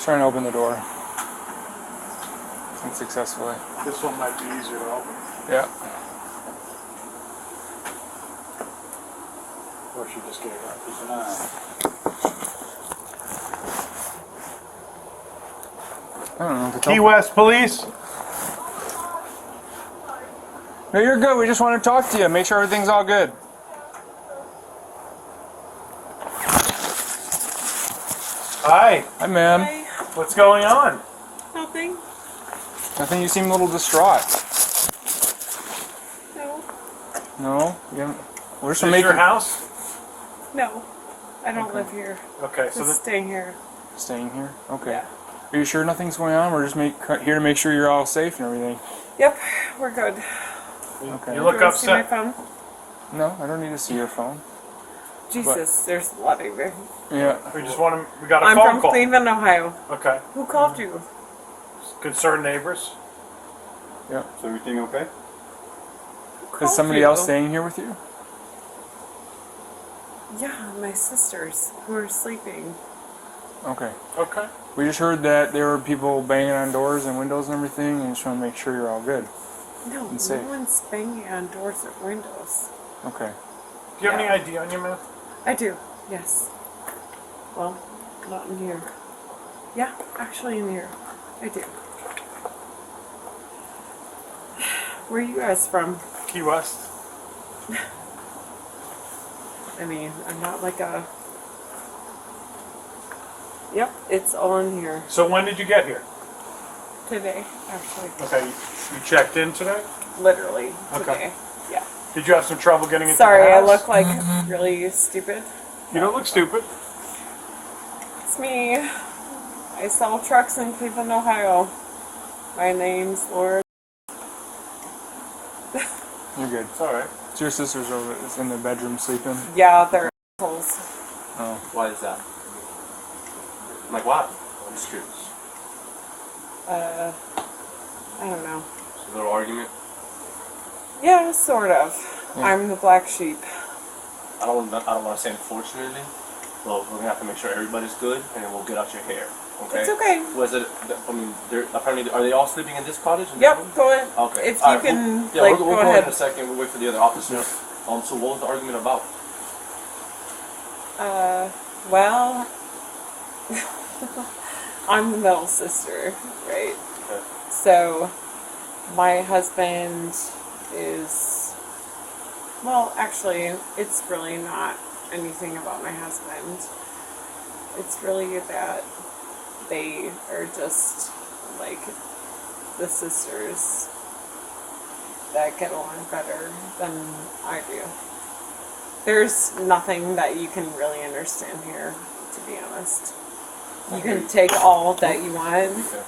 trying to open the door. Unsuccessfully. This one might be easier to open. Yeah. Or she just gave up. Keep an eye. I don't know. Key West Police? No, you're good. We just want to talk to you. Make sure everything's all good. Hi. Hi, ma'am. Hi. What's going on? Nothing. Nothing. You seem a little distraught. No. No? You haven't, we're Is just this your house? No. I don't Okay. live here. Okay, so Just staying here. Staying here? Okay. Yeah. Are you sure nothing's going on? We're just here to make sure you're all safe and everything. Yep. We're good. Okay. you look Do you want to see my upset. phone? No, I don't need to see your phone. Jesus, there's a lot of you. Yeah. We just want to. We got a I'm phone from call. Cleveland, Ohio. Okay. Who called you? Concerned neighbors. Yeah. Is everything okay? Who called Is somebody you? else staying here with you? Yeah, my sisters who are sleeping. Okay. Okay. We just heard that there were people banging on doors and windows and everything, and just want to make sure you're all good. No, And no safe. one's banging on doors or windows. Okay. Do you have Yeah. any ID on you, man? I do, yes. Well, not in here. Yeah, actually in here. I do. Where are you guys from? Key West. I mean, I'm not like a... Yep, it's all in here. So when did you get here? Today, actually. Okay, you checked in today? Literally, Okay. today. Yeah. Did you have some trouble getting into Sorry, the I house? look like really stupid. You don't look stupid. It's me. I sell trucks in Cleveland, Ohio. My name's Laura. You're good. It's alright. So your sister's over is in the bedroom sleeping? Yeah, they're assholes. Oh. Why is that? Like what? I'm just curious. I don't know. It's a little argument. Yeah, sort of. Yeah. I'm the black sheep. I don't want to say unfortunately. Well, we're gonna have to make sure everybody's good, and then we'll get out your hair. Okay. It's okay. Was it? I mean, apparently, are they all sleeping in this cottage? In this Yep, room? go ahead. Okay. If All you right, can, we'll like, go go in ahead. a second. We'll wait for the other officers. So what was the argument about? Well, I'm the middle sister, right? Okay. So, my husband is, well, actually, it's really not anything about my husband. It's really that they are just like the sisters that get along better than I do. There's nothing that you can really understand here, to be honest. You can take all that you want. Okay.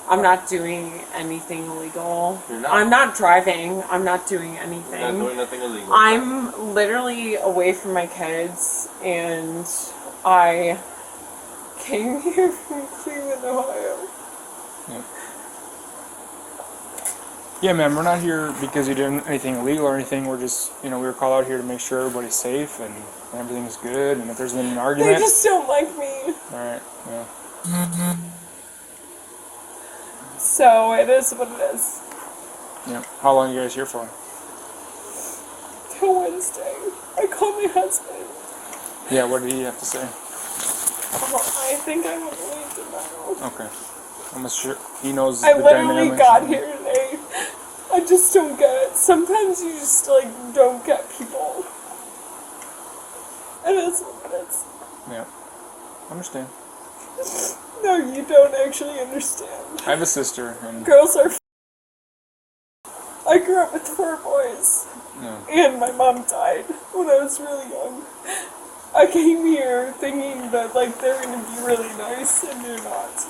I'm not doing anything illegal. You're not? I'm not driving. I'm not doing anything. You're not doing nothing illegal. I'm literally away from my kids, and I came here from Cleveland, Ohio. Yeah. Yeah, ma'am, we're not here because you did anything illegal or anything. We're just, we were called out here to make sure everybody's safe and everything's good. And if there's been an They argument, just don't like me. all right, yeah. So it is what it is. Yeah. How long are you guys here for? Till Wednesday. I called my husband. Yeah, what did he have to say? I think I have to leave tomorrow. Okay. I'm sure he knows I the literally dynamics. got here today. I just don't get it. Sometimes you just don't get people. It is what it is. Yeah. Understand. No, you don't actually understand. I have a sister, and Girls are I grew up with 4 boys. yeah. And my mom died when I was really young. I came here thinking that they're gonna be really nice, and they're not.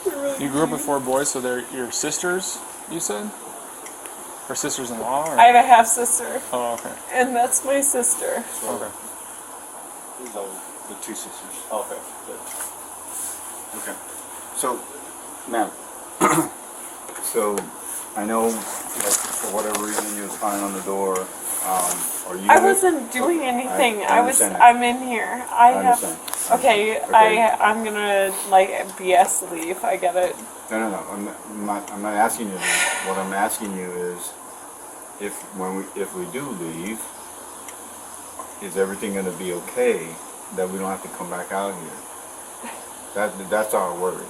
They're really You grew up mean. with 4 boys, so they're your sisters, you said? Or sisters-in-law? Or? I have a half sister, Oh, okay. and that's my sister. Okay. These are the 2 sisters. Okay. Good. Okay. So, ma'am, so I know, like, for whatever reason you was banging on the door, or you... I wasn't doing anything. I I was. understand that. I'm in here. I have. understand. I Okay, I'm gonna like BS leave. I get it. No. I'm not asking you. What I'm asking you is, if we do leave, is everything going to be okay? That we don't have to come back out here. That's our worry.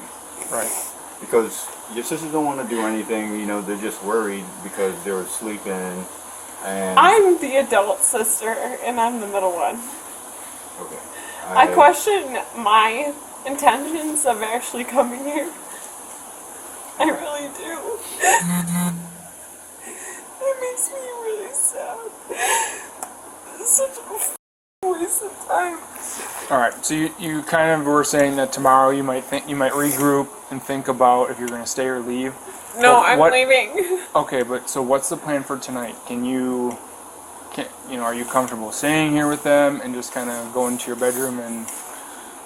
Right. Because your sisters don't want to do anything. You know, they're just worried because they're sleeping. And I'm the adult sister, and I'm the middle one. okay. I question my intentions of actually coming here. I really do. It makes me really sad. It's such a waste of time. All right. So you kind of were saying that tomorrow you might regroup and think about if you're going to stay or leave. No, Well, I'm what- leaving. Okay, but so what's the plan for tonight? Are you comfortable staying here with them and just kind of going to your bedroom and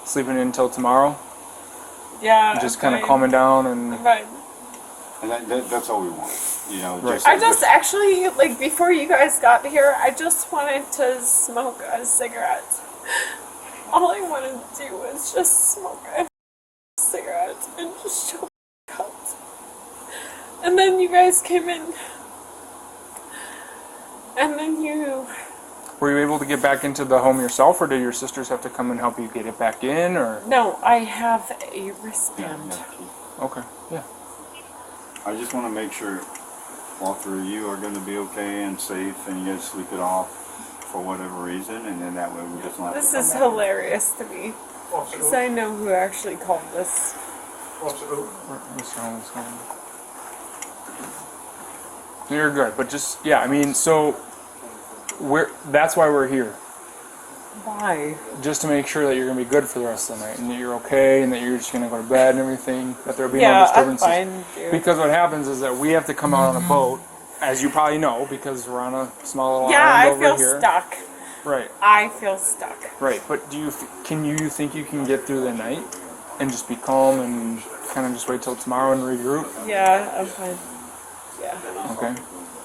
sleeping in until tomorrow? Yeah. And just I'm kind of fine. calming down and. I'm fine. And that's all we want. You know, Right. I just actually, like, before you guys got here, I just wanted to smoke a cigarette. All I wanted to do was just smoke a cigarette and just choke out. And then you guys came in. And then you... Were you able to get back into the home yourself, or did your sisters have to come and help you get it back in, or? No, I have a wristband. Okay, yeah. I just want to make sure all three of you are going to be okay and safe, and you guys sleep it off for whatever reason, and then that way we just not. This is hilarious to me. Because I know who actually called this. Mr. Holmes, you're good, but just, yeah, I mean, so that's why we're here. Why? Just to make sure that you're going to be good for the rest of the night, and that you're okay, and that you're just going to go to bed and everything, that there'll be no Yeah, I'm disturbances. fine, dude. Because what happens is that we have to come out on a boat, as you probably know, because we're on a small little Yeah, island I over feel here. stuck. Right, I feel stuck. right. But can you think you can get through the night and just be calm and kind of just wait till tomorrow and regroup? Yeah, I'm fine. Yeah. Okay.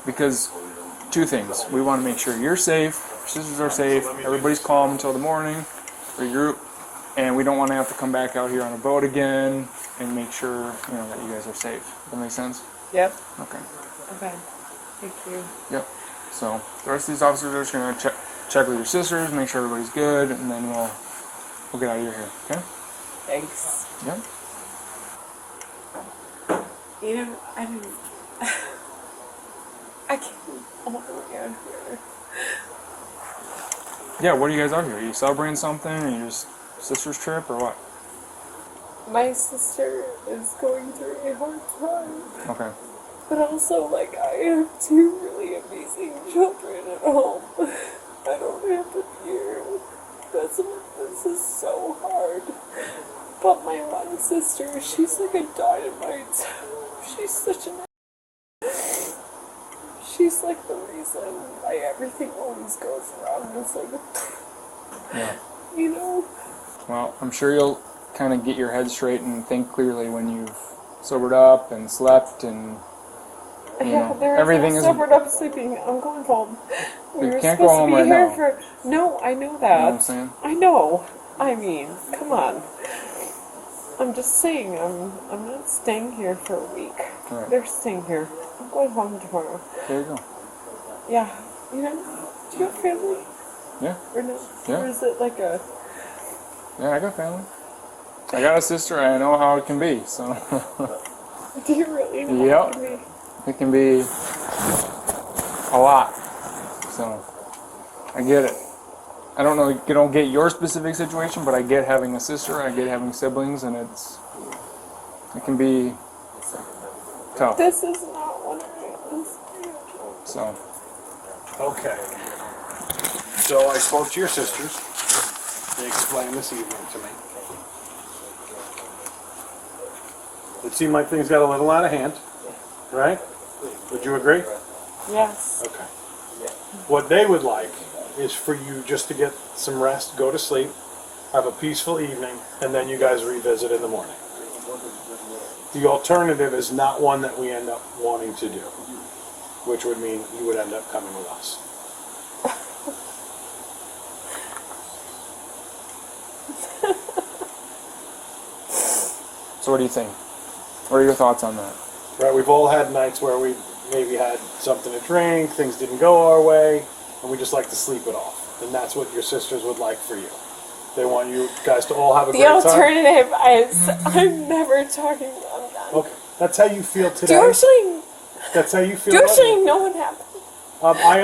Because two things. We want to make sure you're safe, your sisters are safe, everybody's calm until the morning, regroup, and we don't want to have to come back out here on a boat again and make sure, that you guys are safe. That make sense? Yep. Okay. Okay. Thank you. Yep. So the rest of these officers are just going to check with your sisters, make sure everybody's good, and then we'll get out of your hair. Okay? Thanks. Yep. I didn't. I came all the way out here. Yeah, what are you guys out here? Are you celebrating something? Are you just sister's trip or what? My sister is going through a hard time. Okay. But also, like, I have two really amazing children at home. I don't have to be here. This is so hard. But my one sister, she's like a dynamite. She's such an... She's like the reason why everything always goes wrong. It's like... Yeah. Well, I'm sure you'll kind of get your head straight and think clearly when you've sobered up and slept and yeah, there everything is is. no sobered up sleeping. I'm going home. We You were can't go supposed to home be right here now. for... No, I know that. You know what I'm saying? I know. I mean, come on. I'm just saying, I'm not staying here for a week. Right. They're staying here. I'm going home tomorrow. There you go. Yeah. Do you have family? Yeah. Or no? Yeah. Or is it like a... Yeah, I got family. I got a sister. I know how it can be. So Do you really know Yep. what I mean? it can be a lot. So I get it. I don't know. You don't get your specific situation, but I get having a sister. I get having siblings, and it can be tough. This is not one of those. So Okay. So I spoke to your sisters. They explained this evening to me. It seemed like things got a little out of hand, right? Would you agree? Yes. Okay. What they would like is for you just to get some rest, go to sleep, have a peaceful evening, and then you guys revisit in the morning. The alternative is not one that we end up wanting to do, which would mean you would end up coming with us. So what do you think? What are your thoughts on that? Right, we've all had nights where we maybe had something to drink, things didn't go our way, and we just like to sleep it off. And that's what your sisters would like for you. They want you guys to all have a The great time. alternative is I'm never talking about that. Okay, that's how you feel today. Do you actually, That's how you feel. do you about actually it. know what happened? I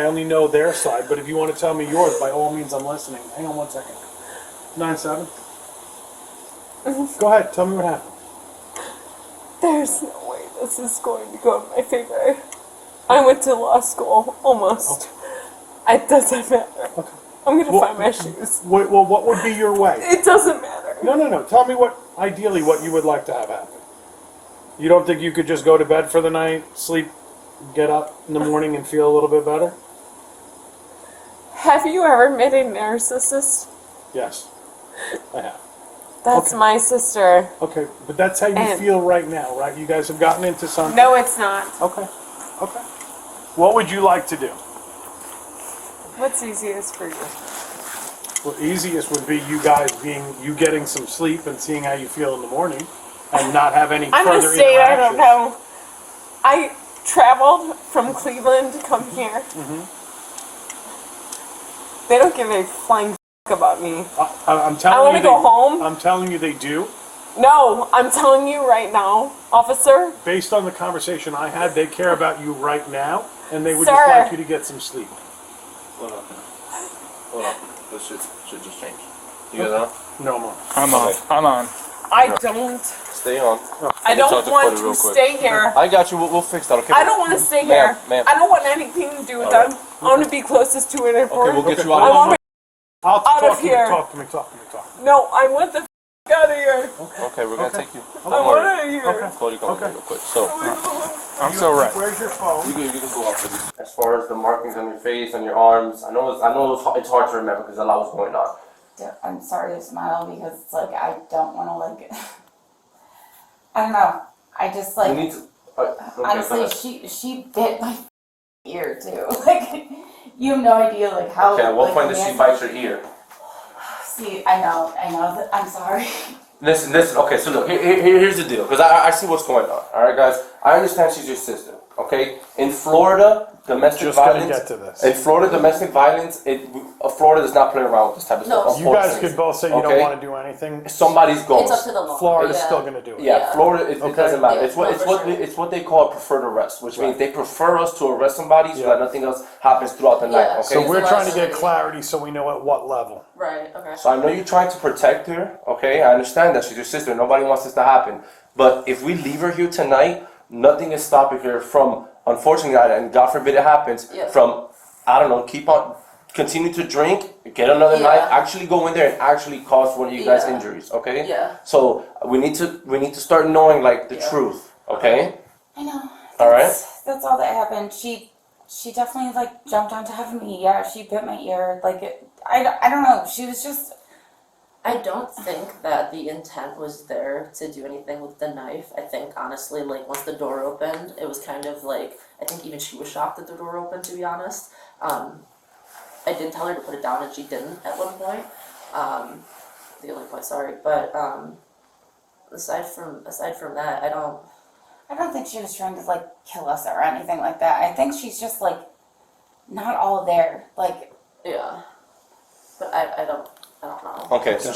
only know their side. But if you want to tell me yours, by all means, I'm listening. Hang on 1 second. 9-7. Go ahead. Tell me what happened. There's no way this is going to go in my favor. I went to law school, almost. It doesn't matter. Okay. I'm gonna Well- find my shoes. Well, what would be your way? It doesn't matter. No. Tell me ideally, what you would like to have happen. You don't think you could just go to bed for the night, sleep, get up in the morning, and feel a little bit better? Have you ever met a narcissist? Yes, I have. That's Okay. my sister. Okay, but that's how you And- feel right now, right? You guys have gotten into something. No, it's not. Okay. Okay. What would you like to do? What's easiest for you? Well, easiest would be you getting some sleep and seeing how you feel in the morning, and not have any I'm further gonna say I don't interactions. know. I traveled from Cleveland to come here. They don't give a flying about me. I'm telling I want you to go home. I'm telling you they do. No, I'm telling you right now, officer. Based on the conversation I had, they care about you right now, and they would Sir. just like you to get some sleep. Hold on. Hold on. This should just change. You guys on? No more. I'm on. I'm on. I don't. Stay on. I talk don't to want Cody to real quick. stay here. I got you. We'll fix that, okay? I don't want to stay here. Ma'am. I don't want anything to do with All right. them. I want to be closest to an airport. Okay, we'll get you I out want of I'll Out talk of to me, here. talk to me. No, I want the out of here. Okay, we're gonna Okay. take you. I want out of here. Okay. Cody, come Okay. here real quick. So, I'm so right. Where's your phone? you can go off with this. As far as the markings on your face, on your arms, I know it's hard to remember because a lot was going on. I'm sorry to smile because it's like I don't want to like. I don't know. I just You like need to. Okay, go honestly, ahead. she bit my ear too. Like you have no idea like how. Okay, at what like, point does she bite your ear? See, I know. That, I'm sorry. Listen. Okay, so look, here's the deal, because I see what's going on. All right, guys, I understand she's your sister. Okay, in Florida, domestic Just gonna violence. get to this. In Florida, domestic violence. Florida does not play around with this type of No. stuff. You guys unfortunately. could both say you don't Okay. want to do anything. Somebody's going. It's up to the law. Florida's Yeah. still gonna do it. Yeah, Yeah. Florida. It Okay. doesn't matter. Yeah, It's what no, it's for what sure. it's what they call a preferred arrest, which means Right. they prefer us to arrest somebody so Yeah. that nothing else happens throughout the night. Yeah. Okay. So She's we're the trying to last get lady. clarity so we know at what level. Right. Okay. So I know you're trying to protect her, okay? I understand that she's your sister. Nobody wants this to happen. But if we leave her here tonight, nothing is stopping her from, unfortunately, and God forbid it happens, Yeah. from, I don't know, continue to drink, get another Yeah. knife, actually go in there and actually cause one of you guys Yeah. injuries, okay? Yeah. So we need to start knowing like the Yeah. truth, okay? I know. All right. That's all that happened. She definitely like jumped on top of me. Yeah. She bit my ear. Like I don't know. She was just. I don't think that the intent was there to do anything with the knife. I think honestly, like once the door opened, it was kind of like I think even she was shocked that the door opened. To be honest, I did tell her to put it down, and she didn't at one point. The only point, sorry, but aside from that, I don't think she was trying to like kill us or anything like that. I think she's just like not all there. Like yeah, but I don't know. Okay, so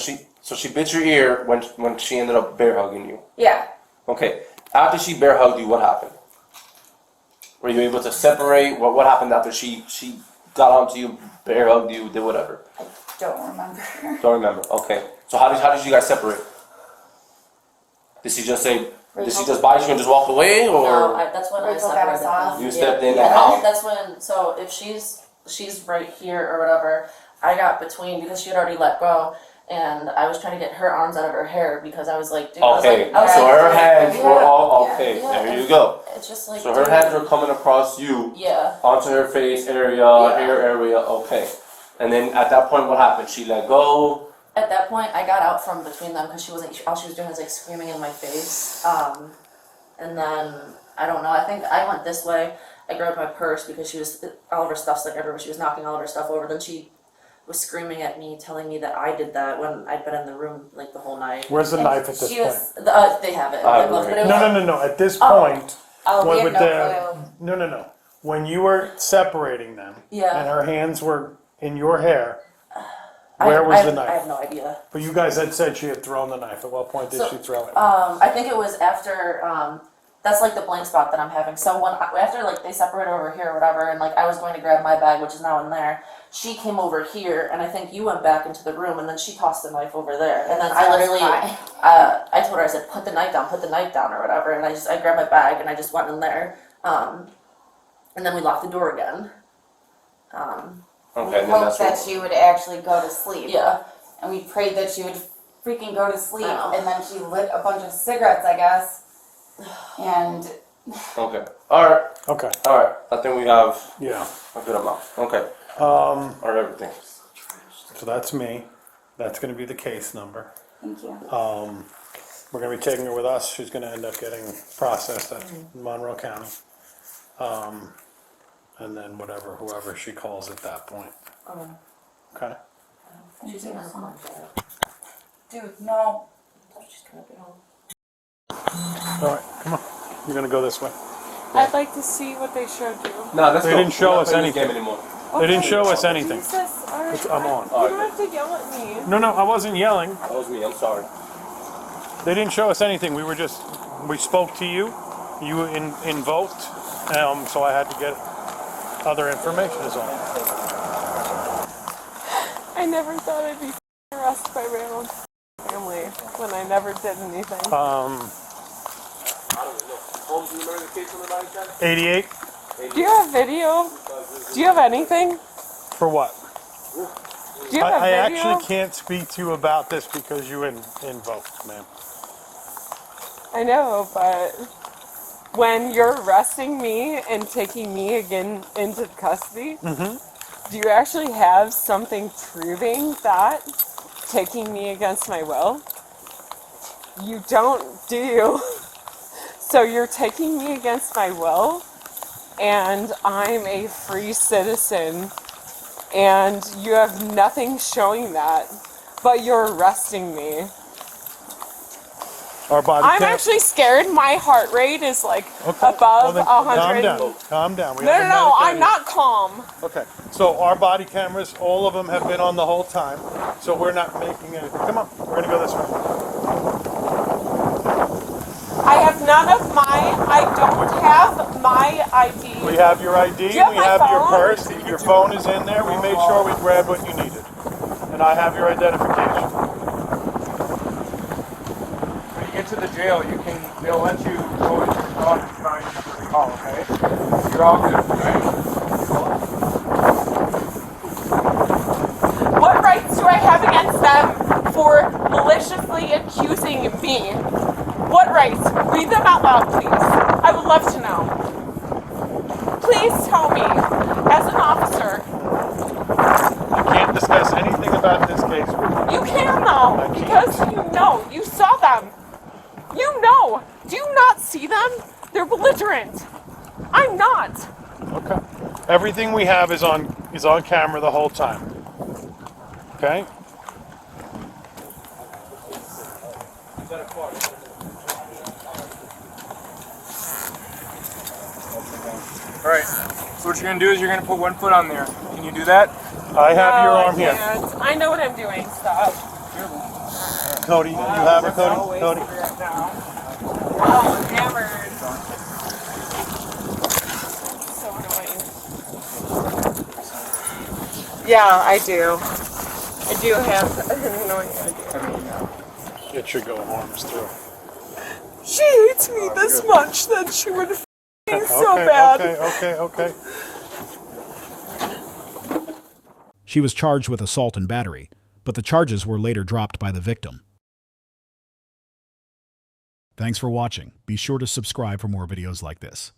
she bit your ear when she ended up bear hugging you. yeah. Okay, after she bear hugged you, what happened? Were you able to separate? What happened after she got onto you, bear hugged you, did whatever? I don't remember. Don't remember. Okay, so how did you guys separate? Did she just say? Did she just bite you and just walk away, or No, that's when I Rachel got us separated off. them. you stepped in? Yeah, And how? that's when. So if she's right here or whatever, I got between because she had already let go, and I was trying to get her arms out of her hair because I was like, dude. Okay, I was so like, her hands were yeah, all yeah, okay. yeah, There you go. It's just like. So her dude, hands were coming across you Yeah. onto her face area, Yeah. hair area. Okay, and then at that point, what happened? She let go. At that point, I got out from between them because she wasn't. All she was doing was like screaming in my face. And then I don't know. I think I went this way. I grabbed my purse because she was all of her stuff's like everywhere. She was knocking all of her stuff over. Then she was screaming at me, telling me that I did that when I'd been in the room like the whole night. Where's the knife at this She point? was. They have it. I But agree. it was, No. At this Oh. point, Oh, we when had no clue. no. When you were separating them, Yeah. and her hands were in your hair, where was the knife? I have no idea. But you guys had said she had thrown the knife. At what point did she throw it? I think it was after. That's like the blank spot that I'm having. So after like they separated over here or whatever, and like I was going to grab my bag, which is now in there. She came over here, and I think you went back into the room, and then she tossed the knife over there, and then I literally, I told her, I said, put the knife down, or whatever, and I grabbed my bag and I just went in there, and then we locked the door again. Okay, We and then hoped that's that what. she would actually go to sleep. Yeah. And we prayed that she would freaking go to sleep. I know. And then she lit a bunch of cigarettes, I guess. And Okay. All right. Okay. All right. I think we have Yeah. a good amount. Okay. Or everything. So that's me. That's going to be the case number. thank you. We're going to be taking her with us. She's going to end up getting processed at Monroe County. And then whoever she calls at that point. Okay. She's in her home. Dude, no. She's gonna be home. All right, come on. You're going to go this way. I'd like to see what they showed you. No, let's They go. didn't show We're not us playing this anything. game anymore. They didn't show us anything. Jesus, all right. I'm on. You don't have to yell at me. No, I wasn't yelling. That was me. I'm sorry. They didn't show us anything. We spoke to you. You invoked, so I had to get other information is all. I never thought I'd be arrested by my own family when I never did anything. Holmes, you remember the case on the body cam? 88? Do you have video? Do you have anything? For what? Do you have I video? actually can't speak to you about this because you invoked, ma'am. I know, but when you're arresting me and taking me again into custody, do you actually have something proving that? Taking me against my will? You don't, do you? So you're taking me against my will, and I'm a free citizen, and you have nothing showing that, but you're arresting me. Our body I'm cam- actually scared. My heart rate is like Okay, above then 100. Calm down. We No, have a no, medic I'm in not calm. here. Okay, so our body cameras, all of them have been on the whole time, so we're not making anything. Come on, we're gonna go this way. I have none of I don't have my ID. We have your ID, you have we my have your phone? purse, your phone is in there, we made sure we grabbed what you needed. And I have your identification. When you get to the jail, they'll let you go into the car and find the call, okay? You're all good, right? What rights do I have against them for maliciously accusing me? What rights? Read them out loud, please. I would love to know. Please tell me, as an officer. I can't discuss anything about this case with you. You can though, because you saw them. You know. Do you not see them? They're belligerent. I'm not. Okay. Everything we have is on camera the whole time. Okay? All right. So what you're gonna do is you're gonna put one foot on there. Can you do that? I have your No, arm I here. can't. I know what I'm doing. Stop. Cody, you have it, Cody? Always Cody? figure it out. Oh, I'm hammered. So annoying. Yeah, I do. I do have an annoying idea. It should go arms through. She hates me this much that she would f***ing so Okay, bad. okay. She was charged with assault and battery, but the charges were later dropped by the victim. Thanks for watching. Be sure to subscribe for more videos like this.